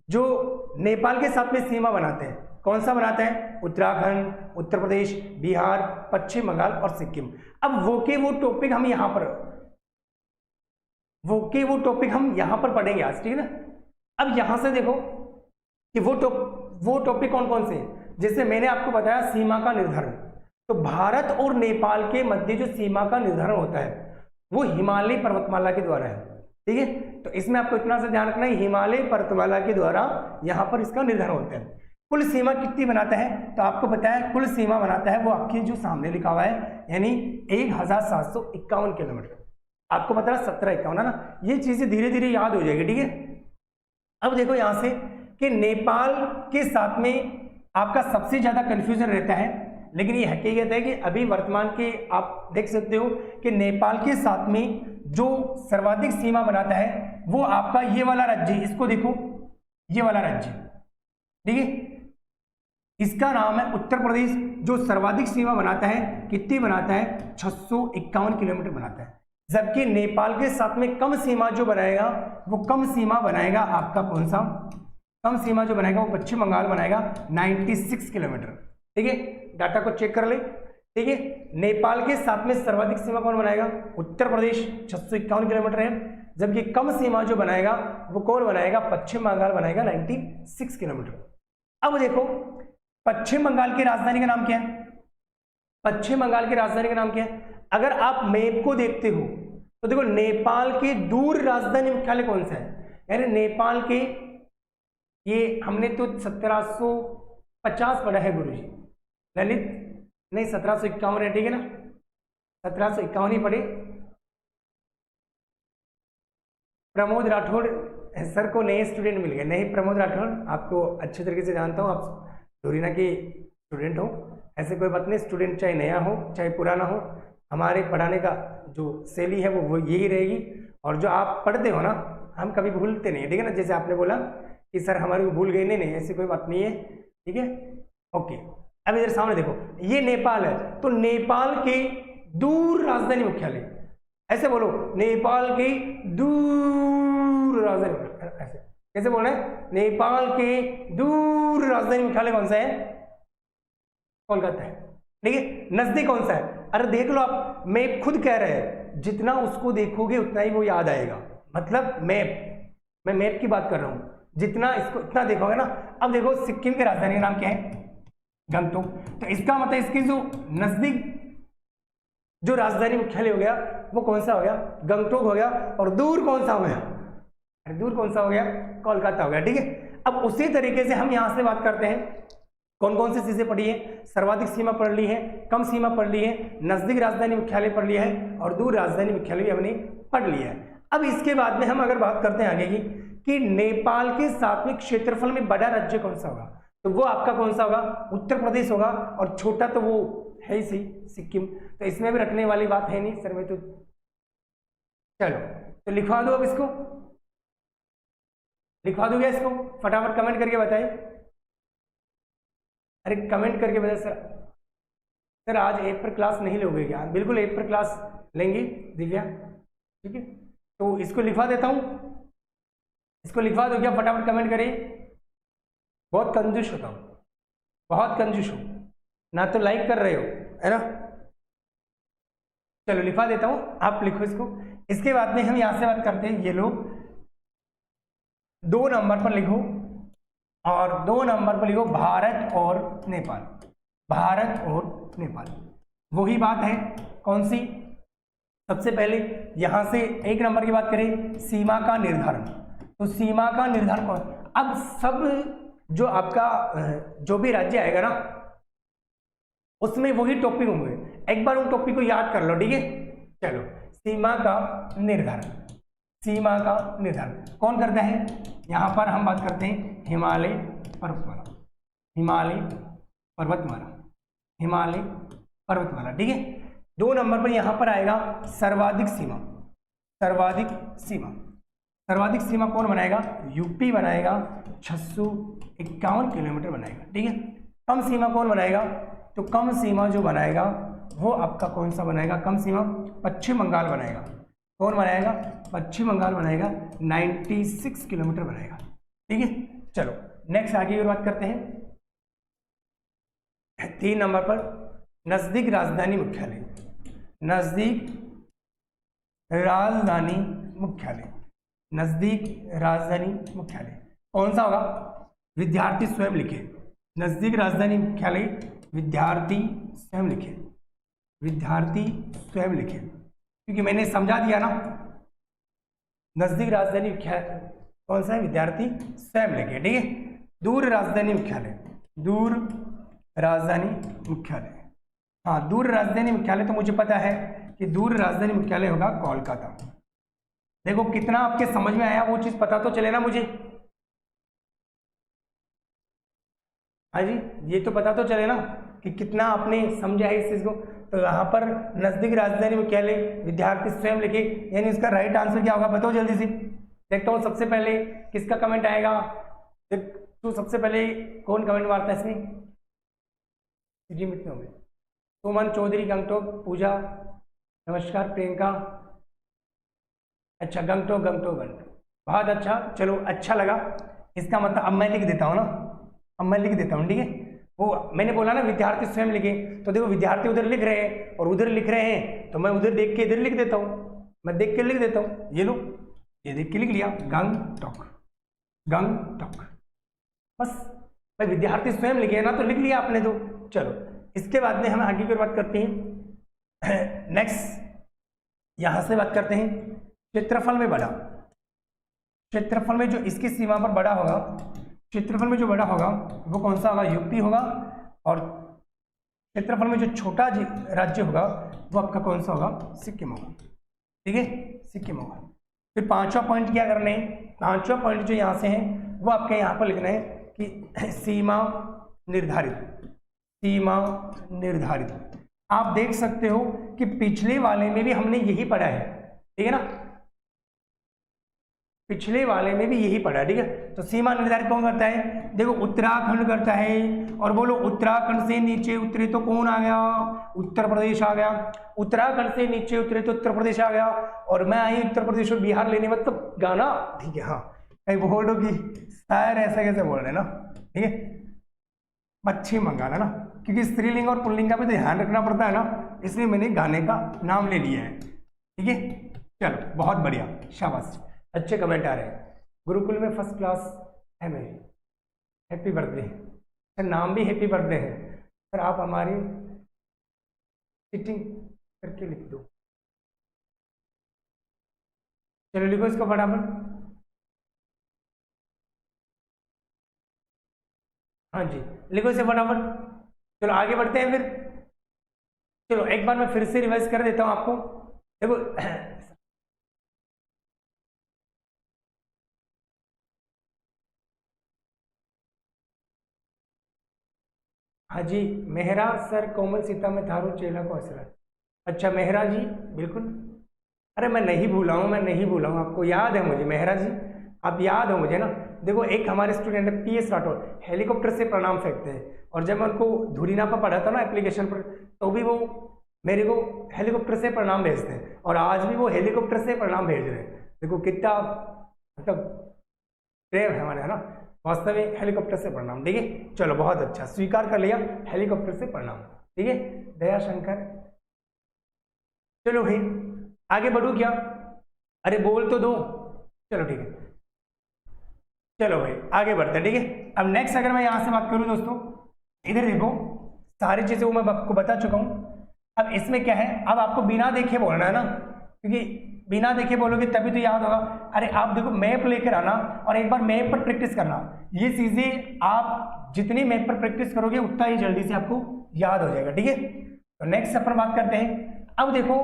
[SPEAKER 1] जो नेपाल के साथ में सीमा बनाते हैं, कौन सा बनाते हैं? उत्तराखंड, उत्तर प्रदेश, बिहार, पश्चिम बंगाल और सिक्किम। अब वो टॉपिक हम यहाँ पर पढ़ेंगे आज, ठीक है ना। अब यहां से देखो कि वो टॉपिक कौन कौन से हैं। जैसे मैंने आपको बताया सीमा का निर्धारण, तो भारत और नेपाल के मध्य जो सीमा का निर्धारण होता है वो हिमालय पर्वतमाला के द्वारा है, ठीक है। तो इसमें आपको इतना सा ध्यान रखना है, हिमालय पर्वतमाला के द्वारा यहाँ पर इसका निर्धारण होता है। कुल सीमा कितनी बनाता है? तो आपको पता है कुल सीमा बनाता है वो आपकी जो सामने लिखा हुआ है, यानी 1751 किलोमीटर। आपको पता है 1751 है ना। ये चीजें धीरे धीरे याद हो जाएगी, ठीक है। अब देखो यहां से कि नेपाल के साथ में आपका सबसे ज्यादा कंफ्यूजन रहता है, लेकिन ये हकीकत है कि अभी वर्तमान के आप देख सकते हो कि नेपाल के साथ में जो सर्वाधिक सीमा बनाता है वो आपका ये वाला राज्य, इसको देखो, ये वाला राज्य, ठीक है। इसका नाम है उत्तर प्रदेश, जो सर्वाधिक सीमा बनाता है। कितनी बनाता है? 651 किलोमीटर बनाता है। जबकि नेपाल के साथ में कम सीमा जो बनाएगा वो कम सीमा बनाएगा आपका कौन सा? कम सीमा जो बनाएगा वो पश्चिम बंगाल बनाएगा 96 किलोमीटर, ठीक है। डाटा को चेक कर ले, ठीक है। नेपाल के साथ में सर्वाधिक सीमा कौन बनाएगा? उत्तर प्रदेश, 651 किलोमीटर है। जबकि कम सीमा जो बनाएगा वो कौन बनाएगा? पश्चिम बंगाल बनाएगा 96 किलोमीटर। अब देखो पश्चिम बंगाल की राजधानी का नाम क्या है? पश्चिम बंगाल की राजधानी का नाम क्या है? अगर आप मैप को देखते हो तो देखो नेपाल के दूर राजधानी मुख्यालय कौन सा है? यानी नेपाल के, ये हमने तो 1750 पढ़ा है गुरुजी, ललित नहीं 1751 है, ठीक है ना। 1751 ही पढ़े। प्रमोद राठौड़ सर को नए स्टूडेंट मिल गए। नहीं प्रमोद राठौड़, आपको अच्छे तरीके से जानता हूँ, आप डोरीना के स्टूडेंट हो, ऐसे कोई बात नहीं। स्टूडेंट चाहे नया हो चाहे पुराना हो, हमारे पढ़ाने का जो शैली है वो यही रहेगी। और जो आप पढ़ते हो ना, हम कभी भूलते नहीं है, ठीक है ना। जैसे आपने बोला कि सर हमारे को भूल गए, नहीं, ऐसी कोई बात नहीं है, ठीक है, ओके। अब इधर सामने देखो, ये नेपाल है, तो नेपाल के दूर राजधानी मुख्यालय, ऐसे बोलो, नेपाल के दूर राजधानी, ऐसे कैसे बोल रहे हैं? नेपाल के दूर राजधानी मुख्यालय कौन सा है? कोलकाता है, ठीक है। नजदीक कौन सा है? अरे देख लो आप, मैप खुद कह रहे हैं जितना उसको देखोगे उतना ही वो याद आएगा। मतलब मैप, मैं मैप की बात कर रहा हूं, जितना इसको इतना देखोगे ना। अब देखो सिक्किम की राजधानी का नाम क्या है? गंगटोक। तो इसका मतलब इसकी जो नजदीक जो राजधानी मुख्यालय हो गया वो कौन सा हो गया? गंगटोक हो गया। और दूर कौन सा हो गया? अरे दूर कौन सा हो गया? कोलकाता हो गया, ठीक है। अब उसी तरीके से हम यहां से बात करते हैं, कौन कौन सी चीजें पढ़ी है? सर्वाधिक सीमा पढ़ ली है, कम सीमा पढ़ ली है, नजदीक राजधानी मुख्यालय पढ़ लिया है, और दूर राजधानी मुख्यालय भी हमने पढ़ लिया है। अब इसके बाद में हम अगर बात करते हैं आगे की कि नेपाल के साथ में क्षेत्रफल में बड़ा राज्य कौन सा होगा, तो वो आपका कौन सा होगा? उत्तर प्रदेश होगा। और छोटा तो वो है ही सही, सिक्किम। तो इसमें भी रखने वाली बात है नहीं सर में, तो चलो तो लिखवा दो। अब इसको लिखवा दोगे, इसको फटाफट कमेंट करके बताइए। अरे कमेंट करके बताइए सर। सर आज ऐप पर क्लास नहीं लोगे क्या? बिल्कुल ऐप पर क्लास लेंगे दिव्या, ठीक है। तो इसको लिखवा देता हूं, इसको लिखवा दो क्या? फटाफट कमेंट करिए। बहुत कंजूस होता हूं, बहुत कंजूस हो ना, तो लाइक कर रहे हो है ना। चलो लिखवा देता हूं, आप लिखो इसको। इसके बाद में हम यहां से बात करते हैं, ये लोग 2 नंबर पर लिखो, और 2 नंबर पर लिखो भारत और नेपाल। भारत और नेपाल वही बात है, कौन सी? सबसे पहले यहां से 1 नंबर की बात करें, सीमा का निर्धारण। तो सीमा का निर्धारण कौन? अब सब जो आपका जो भी राज्य आएगा ना, उसमें वही टॉपिक होंगे। एक बार उन टॉपिक को याद कर लो, ठीक है। चलो सीमा का निर्धारण, सीमा का निर्धारण कौन करता है? यहाँ पर हम बात करते हैं हिमालय पर्वतमाला, हिमालय पर्वतमाला, हिमालय पर्वतमाला, ठीक है। 2 नंबर पर यहाँ पर आएगा सर्वाधिक सीमा, सर्वाधिक सीमा, सर्वाधिक सीमा कौन बनाएगा? यूपी बनाएगा, 651 किलोमीटर बनाएगा, ठीक है। कम सीमा कौन बनाएगा? तो कम सीमा जो बनाएगा वो आपका कौन सा बनाएगा? कम सीमा पश्चिम बंगाल बनाएगा। कौन बनाएगा? पश्चिम बंगाल बनाएगा, 96 किलोमीटर बनाएगा, ठीक है। चलो नेक्स्ट आगे और बात करते हैं। 3 नंबर पर नजदीक राजधानी मुख्यालय, नजदीक राजधानी मुख्यालय, नजदीक राजधानी मुख्यालय कौन सा होगा? विद्यार्थी स्वयं लिखे, नजदीक राजधानी मुख्यालय विद्यार्थी स्वयं लिखे, विद्यार्थी स्वयं लिखे, क्योंकि मैंने समझा दिया ना। नजदीक राजधानी मुख्यालय कौन सा है? विद्यार्थी स्वयं लिखे, ठीक है। दूर राजधानी मुख्यालय, दूर राजधानी मुख्यालय, हाँ दूर राजधानी मुख्यालय तो मुझे पता है कि दूर राजधानी मुख्यालय होगा कोलकाता। देखो कितना आपके समझ में आया वो चीज पता तो चले ना मुझे। हाँ जी, ये तो पता तो चले ना कि कितना आपने समझा है इस चीज को। तो यहाँ पर नजदीक राजधानी मुख्यालय विद्यार्थी स्वयं लिखे, यानी इसका राइट आंसर क्या होगा? बताओ जल्दी से। देखता हूँ सबसे पहले किसका कमेंट आएगा। तो सबसे पहले कौन कमेंट मारता है इसमें? जी मित्रों में सुमन चौधरी, गंगटोक, पूजा, नमस्कार, प्रियंका, अच्छा गंगटोक गंगटोक गंगटोक, बहुत अच्छा। चलो अच्छा लगा। इसका मतलब अब मैं लिख देता हूँ ना, अब मैं लिख देता हूँ, ठीक है। वो मैंने बोला ना विद्यार्थी स्वयं लिखे, तो देखो विद्यार्थी उधर लिख रहे हैं और उधर लिख रहे हैं, तो मैं उधर देख के इधर लिख देता हूँ, मैं देख के लिख देता हूँ। ये लो, ये देख के लिख लिया गंगटोक, गंगटोक, बस भाई विद्यार्थी स्वयं लिखे ना तो लिख लिया आपने तो। चलो इसके बाद में हम आगे की बात करते हैं। नेक्स्ट यहां से बात करते हैं क्षेत्रफल में बड़ा, क्षेत्रफल में जो इसकी सीमा पर बड़ा होगा, क्षेत्रफल में जो बड़ा होगा वो कौन सा होगा? यूपी होगा। और क्षेत्रफल में जो छोटा राज्य होगा वो आपका कौन सा होगा? सिक्किम होगा, ठीक है, सिक्किम होगा। फिर 5वां पॉइंट क्या करना है? 5वां पॉइंट जो यहाँ से है वो आपके यहाँ पर लिखना है कि सीमा निर्धारित, सीमा निर्धारित। आप देख सकते हो कि पिछले वाले में भी हमने यही पढ़ा है, ठीक है ना, पिछले वाले में भी यही पढ़ा, ठीक है। तो सीमा निर्धारित कौन करता है? देखो उत्तराखंड करता है, और बोलो उत्तराखंड से नीचे उतरे तो कौन आ गया? उत्तर प्रदेश आ गया। उत्तराखंड से नीचे उतरे तो उत्तर प्रदेश आ गया, और मैं आई उत्तर प्रदेश और बिहार लेने, मतलब गाना, ठीक है। हाँ कहीं बोलो कि शायर ऐसा कैसे बोल रहे हैं ना, ठीक है, पश्चिम बंगाल है ना, क्योंकि स्त्रीलिंग और पुल्लिंग का भी ध्यान रखना पड़ता है ना, इसलिए मैंने गाने का नाम ले लिया है, ठीक है। चलो बहुत बढ़िया, शाबाश, अच्छे कमेंट आ रहे हैं। गुरुकुल में फर्स्ट क्लास है मेरी, हैप्पी बर्थडे। सर नाम भी हैप्पी बर्थडे है सर, आप हमारी चीटिंग करके लिख दो। चलो लिखो इसको फटाफट। हाँ जी लिखो इसे फटाफट। चलो आगे बढ़ते हैं फिर। चलो एक बार मैं फिर से रिवाइज कर देता हूँ आपको। देखो हाँ जी, मेहरा सर, कोमल सीता में थारू चेला को असरा। अच्छा मेहरा जी, बिल्कुल, अरे मैं नहीं भूला हूँ, मैं नहीं भूला हूँ, आपको याद है मुझे मेहरा जी, आप याद हो मुझे ना। देखो एक हमारे स्टूडेंट है PS राठौर, हेलीकॉप्टर से प्रणाम फेंकते हैं, और जब मैं उनको धुरीना पर पढ़ा था ना एप्लीकेशन पर, तो भी वो मेरे को हेलीकॉप्टर से प्रणाम भेजते हैं, और आज भी वो हेलीकॉप्टर से प्रणाम भेज रहे हैं। देखो कितना मतलब प्रेम है हमारे, है ना, वास्तव में हेलीकॉप्टर से प्रणाम, ठीक है। चलो बहुत अच्छा, स्वीकार कर लिया, हेलीकॉप्टर से प्रणाम, ठीक है। दया शंकर, चलो भाई आगे बढ़ू क्या? अरे बोल तो दो, चलो ठीक है, चलो भाई आगे बढ़ते हैं, ठीक है। अब नेक्स्ट अगर मैं यहाँ से बात करूँ दोस्तों, इधर देखो सारी चीजें वो मैं आपको बता चुका हूँ। अब इसमें क्या है, अब आपको बिना देखे बोलना है ना, क्योंकि बिना देखे बोलोगे तभी तो याद होगा। अरे आप देखो मैप लेकर आना और एक बार मैप पर प्रैक्टिस करना, ये चीजें आप जितनी मैप पर प्रैक्टिस करोगे उतना ही जल्दी से आपको याद हो जाएगा, ठीक है। तो नेक्स्ट अपन बात करते हैं। अब देखो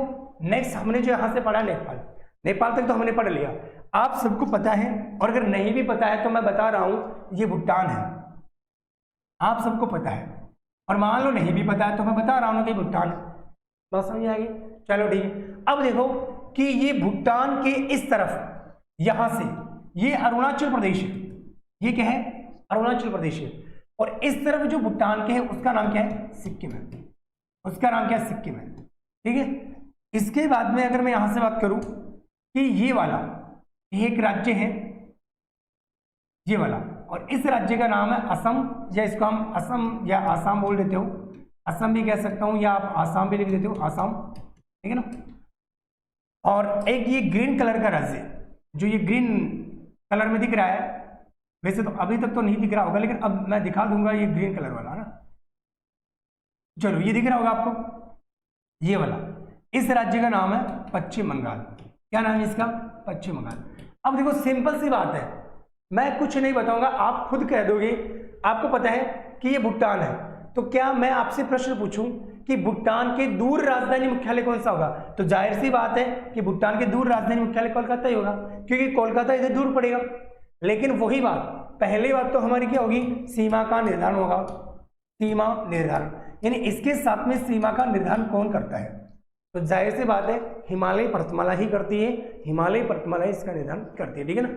[SPEAKER 1] नेक्स्ट हमने जो यहाँ से पढ़ा नेपाल, नेपाल तक तो हमने पढ़ लिया, आप सबको पता है, और अगर नहीं भी पता है तो मैं बता रहा हूं ये भूटान है, आप सबको पता है, और मान लो नहीं भी पता है तो मैं बता रहा हूं कि भूटान है। बात समझ आ गई? चलो ठीक है। अब देखो कि ये भूटान के इस तरफ यहां से ये अरुणाचल प्रदेश है, ये क्या है? अरुणाचल प्रदेश है, और इस तरफ जो भूटान के है उसका नाम क्या है? सिक्किम है, उसका नाम क्या है? सिक्किम है, ठीक है। इसके बाद में अगर मैं यहां से बात करूं कि ये वाला ये एक राज्य है, ये वाला, और इस राज्य का नाम है असम, या इसको हम असम या आसाम बोल देते हो, असम भी कह सकता हूं, या आप आसाम भी लिख देते हो, आसाम, ठीक है ना। और एक ये ग्रीन कलर का राज्य, जो ये ग्रीन कलर में दिख रहा है, वैसे तो अभी तक तो नहीं दिख रहा होगा, लेकिन अब मैं दिखा दूंगा, ये ग्रीन कलर वाला ना, चलो ये दिख रहा होगा आपको, ये वाला, इस राज्य का नाम है पश्चिम बंगाल। क्या नाम है इसका? पश्चिम बंगाल। अब देखो सिंपल सी बात है, मैं कुछ नहीं बताऊंगा, आप खुद कह दोगे, आपको पता है कि ये भूटान है, तो क्या मैं आपसे प्रश्न पूछूं कि भूटान के दूर राजधानी मुख्यालय कौन सा होगा? तो जाहिर सी बात है कि भूटान के दूर राजधानी मुख्यालय कोलकाता ही होगा, क्योंकि कोलकाता इधर दूर पड़ेगा। लेकिन वही बात, पहली बात तो हमारी क्या होगी? सीमा का निर्धारण होगा, सीमा निर्धारण, यानी इसके साथ में सीमा का निर्धारण कौन करता है? तो जाहिर सी बात है हिमालय पर्वतमाला ही करती है, हिमालय पर्वतमाला इसका निर्धारण करती है, ठीक है ना।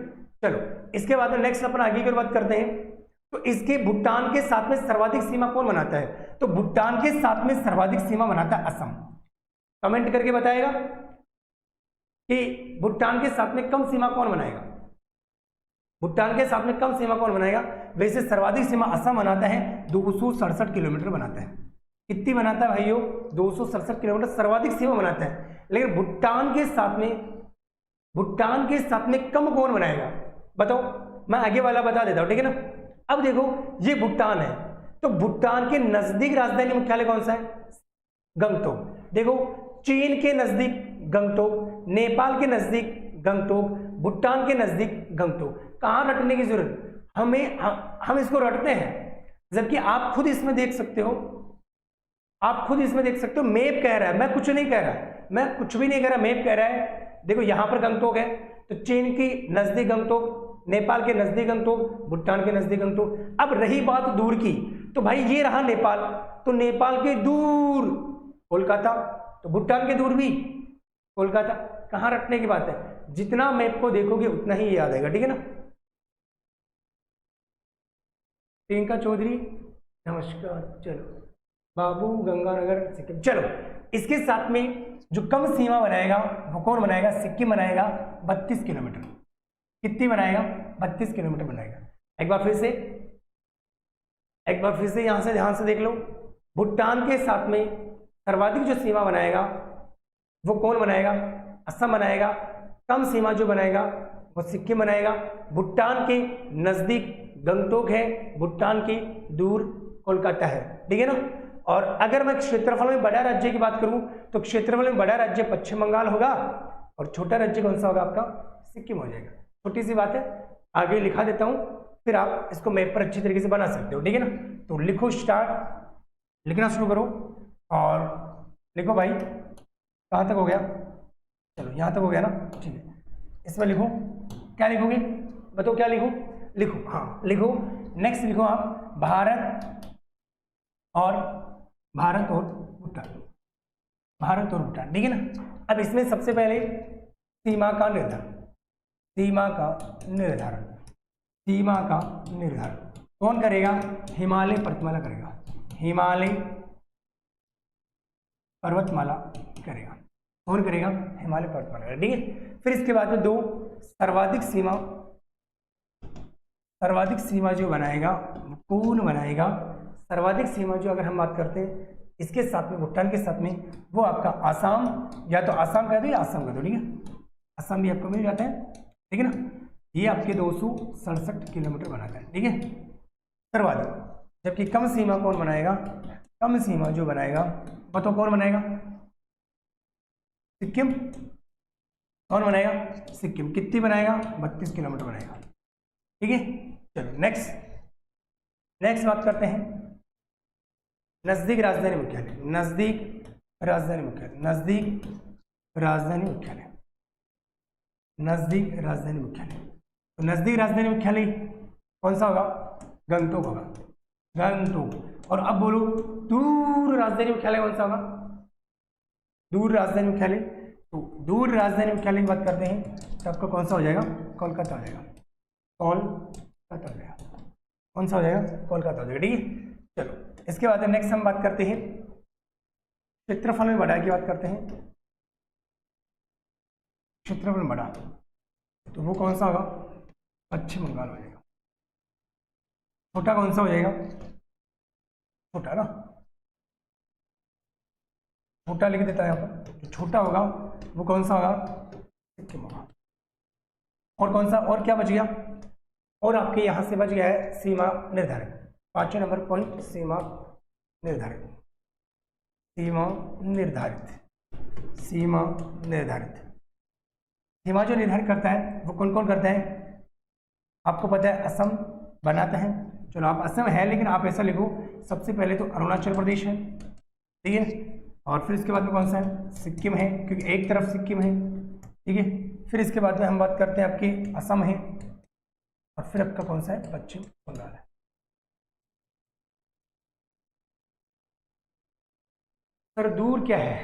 [SPEAKER 1] चलो इसके बाद में नेक्स्ट अपन आगे की बात करते हैं। तो इसके भूटान के साथ में सर्वाधिक सीमा कौन बनाता है? तो भूटान के साथ में सर्वाधिक सीमा बनाता है असम। कमेंट करके बताएगा कि भूटान के साथ में कम सीमा कौन बनाएगा? भूटान के साथ में कम सीमा कौन बनाएगा? वैसे सर्वाधिक सीमा असम बनाता है, 267 किलोमीटर बनाता है। कितनी बनाता है भाइयों? 267 किलोमीटर सर्वाधिक सीमा बनाता है। लेकिन भूटान के साथ में कम कौन बनाएगा? बताओ, मैं आगे वाला बता देता हूं, ठीक है ना। अब देखो ये भूटान है, तो भूटान के नजदीक राजधानी मुख्यालय कौन सा है? गंगटोक। देखो चीन के नजदीक गंगटोक, नेपाल के नजदीक गंगटोक, भूटान के नजदीक गंगटोक। कहां रटने की जरूरत? हम इसको रटते हैं, जबकि आप खुद इसमें देख सकते हो, मैप कह रहा है, मैं कुछ नहीं कह रहा, मैं कुछ भी नहीं कह रहा, मैप कह रहा है। देखो यहां पर गंगटोक है, तो चीन की नजदीक गंगटोक, नेपाल के नजदीक गंगटोक, भूटान के नजदीक गंगटोक। अब रही बात दूर की, तो भाई ये रहा नेपाल, तो नेपाल के दूर कोलकाता, तो भूटान के दूर भी कोलकाता। कहां रखने की बात है? जितना मैप को देखोगे उतना ही याद आएगा, ठीक है ना। प्रियंका चौधरी नमस्कार। चलो बाबू गंगानगर सिक्किम। चलो इसके साथ में जो कम सीमा बनाएगा वो कौन बनाएगा? सिक्किम बनाएगा, 32 किलोमीटर। कितनी बनाएगा? 32 किलोमीटर बनाएगा। एक बार फिर से यहां से ध्यान से देख लो, भूटान के साथ में सर्वाधिक जो सीमा बनाएगा वो कौन बनाएगा? असम बनाएगा। कम सीमा जो बनाएगा वो सिक्किम बनाएगा। भूटान के नजदीक गंगटोक है, भूटान की दूर कोलकाता है, ठीक है ना। और अगर मैं क्षेत्रफल में बड़ा राज्य की बात करूं तो क्षेत्रफल में बड़ा राज्य पश्चिम बंगाल होगा, और छोटा राज्य कौन सा होगा आपका? सिक्किम हो जाएगा। छोटी सी बात है, आगे लिखा देता हूं, फिर आप इसको मैप पर अच्छी तरीके से बना सकते हो, ठीक है ना। तो लिखो, स्टार्ट, लिखना शुरू करो, और लिखो भाई कहाँ तक हो गया? चलो यहाँ तक हो गया ना, ठीक है। इसमें लिखो, क्या लिखोगे? बताओ क्या लिखो? लिखो, हाँ लिखो। नेक्स्ट लिखो आप भारत और भूटान, भारत और भूटान, ठीक है ना। अब इसमें सबसे पहले सीमा का निर्धारण कौन करेगा? हिमालय पर्वतमाला करेगा, हिमालय पर्वतमाला करेगा। कौन करेगा? हिमालय पर्वतमाला, ठीक है। फिर इसके बाद में दो सर्वाधिक सीमा जो बनाएगा कौन बनाएगा? सर्वाधिक सीमा जो अगर हम बात करते हैं इसके साथ में, भूटान के साथ में, वो आपका आसाम, या तो आसाम कह दो या आसाम कह दो, ठीक है। आसाम भी आपको मिल जाता है, ठीक है ना। ये आपके 267 किलोमीटर बनाता है, ठीक है, सर्वाधिक। जबकि कम सीमा कौन बनाएगा? कम सीमा जो बनाएगा बताओ कौन बनाएगा? सिक्किम। कौन बनाएगा? सिक्किम। कितनी बनाएगा? 32 किलोमीटर बनाएगा, ठीक है। चलो नेक्स्ट बात करते हैं नजदीक राजधानी मुख्यालय। नजदीक राजधानी मुख्यालय। तो नजदीक राजधानी मुख्यालय कौन सा होगा? गंगटोक होगा, गंगटोक। और अब बोलो दूर राजधानी मुख्यालय कौन सा होगा? दूर राजधानी मुख्यालय, तो दूर राजधानी मुख्यालय की बात करते हैं तो आपका कौन सा हो जाएगा? कोलकाता हो जाएगा, कोलकाता हो जाएगा। कौन सा हो जाएगा? कोलकाता हो जाएगा। ठीक है, चलो इसके बाद नेक्स्ट हम बात करते हैं क्षेत्रफल में बड़ा की बात करते हैं। क्षेत्रफल में बड़ा, तो वो कौन सा होगा? पश्चिम बंगाल हो जाएगा। छोटा कौन सा हो जाएगा? छोटा ना, छोटा लिख देता है यहाँ पर। जो छोटा होगा वो कौन सा होगा? सिक्किम होगा। और कौन सा, और क्या बच गया? और आपके यहाँ से बच गया है सीमा निर्धारित। 5वें नंबर पॉइंट, सीमा निर्धारित, सीमा निर्धारित, सीमा निर्धारित। सीमा जो निर्धारित करता है वो कौन कौन करता है? आपको पता है असम बनाता है। चलो आप असम है, लेकिन आप ऐसा लिखो सबसे पहले तो अरुणाचल प्रदेश है, ठीक है, और फिर इसके बाद में कौन सा है? सिक्किम है, क्योंकि एक तरफ सिक्किम है, ठीक है। फिर इसके बाद में हम बात करते हैं आपकी असम है, और फिर आपका कौन सा है? पश्चिम बंगाल है। सर दूर क्या है?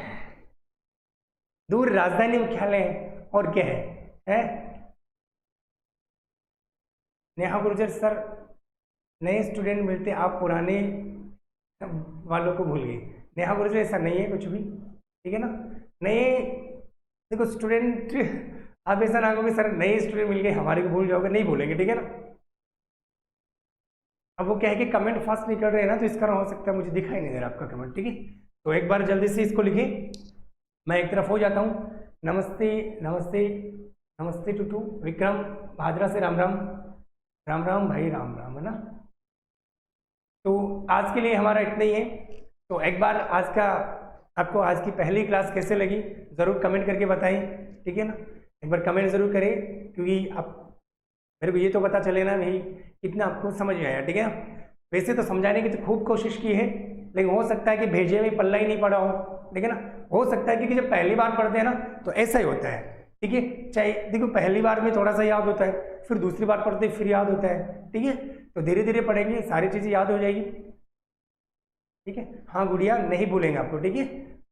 [SPEAKER 1] दूर राजधानी मुख्यालय है, और क्या है? नेहा गुर्जर सर, नए स्टूडेंट मिलते आप पुराने वालों को भूल गए। नेहा गुर्जर ऐसा नहीं है कुछ भी, ठीक है ना। नए देखो स्टूडेंट, आप ऐसा ना कहोगे सर नए स्टूडेंट मिल गए हमारे को भूल जाओगे, नहीं भूलेंगे, ठीक है ना। अब वो क्या है कि कमेंट फास्ट निकल रहे हैं ना, तो इसका हो सकता है मुझे दिखाई नहीं दे रहा आपका कमेंट, ठीक है। तो एक बार जल्दी से इसको लिखिए, मैं एक तरफ हो जाता हूँ। नमस्ते नमस्ते नमस्ते टूटू, विक्रम भादरा से राम राम, राम राम भाई, राम राम, है ना। तो आज के लिए हमारा इतना ही है। तो एक बार आज का आपको आज की पहली क्लास कैसे लगी ज़रूर कमेंट करके बताएं, ठीक है ना। एक बार कमेंट ज़रूर करें, क्योंकि आप मेरे को ये तो पता चले ना भाई कितना आपको समझ में आया, ठीक है ना। वैसे तो समझाने की तो खूब कोशिश की है, लेकिन हो सकता है कि भेजे में पल्ला ही नहीं पड़ा हो, ठीक है ना। हो सकता है क्योंकि जब पहली बार पढ़ते हैं ना तो ऐसा ही होता है, ठीक है। चाहे देखो पहली बार में थोड़ा सा याद होता है, फिर दूसरी बार पढ़ते फिर याद होता है, ठीक है। तो धीरे धीरे पढ़ेंगे सारी चीज़ें याद हो जाएगी, ठीक है। हाँ गुड़िया, नहीं भूलेंगे आपको, ठीक है।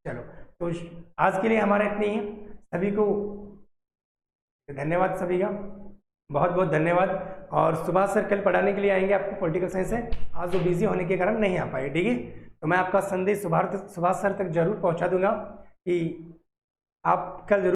[SPEAKER 1] चलो तो आज के लिए हमारा इतनी ही है। सभी को धन्यवाद, सभी का बहुत बहुत धन्यवाद। और सुभाष सर कल पढ़ाने के लिए आएंगे, आपको पॉलिटिकल साइंस है, आज वो बिजी होने के कारण नहीं आ पाए, ठीक है। तो मैं आपका संदेश सुभाष सर तक जरूर पहुंचा दूंगा कि आप कल जरूर